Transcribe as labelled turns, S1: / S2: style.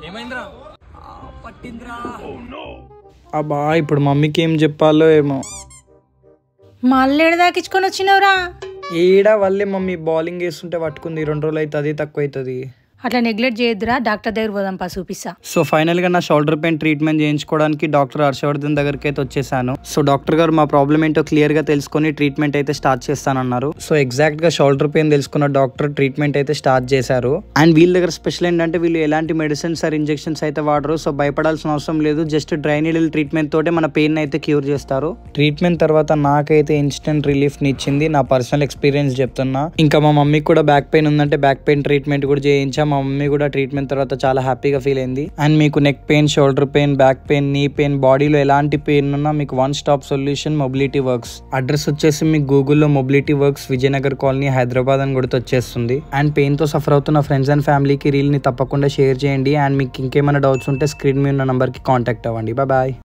S1: ఏమైందిరా? పట్టిందిరా.
S2: అబ్బా ఇప్పుడు మమ్మీకి ఏం చెప్పాలో ఏమో.
S3: మళ్ళీ దాకించుకొని వచ్చినవురా?
S2: ఏడా వల్లే మమ్మీ బౌలింగ్ వేస్తుంటే పట్టుకుంది. 2 రోజులు అయితే అది తక్కువ అవుతుంది.
S3: అట్లా నెగ్లెక్ట్ చేయొద్దురా, డాక్టర్ దగ్గర పోదాంపా, చూపిస్తా.
S2: సో ఫైనల్ గా నా షోల్డర్ పెయిన్ ట్రీట్మెంట్ చేయించుకోవడానికి డాక్టర్ హర్షవర్ధన్ దగ్గరికి అయితే వచ్చేసాను. సో డాక్టర్ గారు మా ప్రాబ్లం ఏంటో క్లియర్ గా తెలుసుకొని ట్రీట్మెంట్ అయితే స్టార్ట్ చేస్తానన్నారు. సో ఎగ్జాక్ట్ గా షోల్డర్ పెయిన్ తెలుసుకున్న డాక్టర్ ట్రీట్మెంట్ అయితే స్టార్ట్ చేశారు. అండ్ వీళ్ళ దగ్గర స్పెషల్ ఏంటంటే వీళ్ళు ఎలాంటి మెడిసిన్స్ ఆర్ ఇంజెక్షన్స్ అయితే వాడరు. సో భయపడాల్సిన అవసరం లేదు. జస్ట్ డ్రై నీడిల్ ట్రీట్మెంట్ తోటే మన పెయిన్ అయితే క్యూర్ చేస్తారు. ట్రీట్మెంట్ తర్వాత నాకైతే ఇన్స్టెంట్ రిలీఫ్ ని ఇచ్చింది. నా పర్సనల్ ఎక్స్పీరియన్స్ చెప్తున్నా. ఇంకా మా మమ్మీకి కూడా బ్యాక్ పెయిన్ ఉందంటే బ్యాక్ పెయిన్ ట్రీట్మెంట్ కూడా చేయించా. మా మమ్మీ కూడా ట్రీట్మెంట్ తర్వాత చాలా హ్యాపీగా ఫీల్ అయింది. అండ్ మీకు neck pain, shoulder pain, back pain, knee pain, బాడీలో ఎలాంటి పెయిన్ ఉన్నా మీకు one stop solution mobility works. Address వచ్చేసి మీకు గూగుల్లో mobility works Vijayanagar colony Hyderabad అని కూడా వచ్చేస్తుంది. అండ్ పెయిన్ తో సఫర్ అవుతున్న ఫ్రెండ్స్ అండ్ ఫ్యామిలీకి రీల్ ని తప్పకుండా షేర్ చేయండి. అండ్ మీకు ఇంకేమైనా డౌట్స్ ఉంటే స్క్రీన్ మీద ఉన్న నంబర్ కి కాంటాక్ట్ అవ్వండి. బాయ్.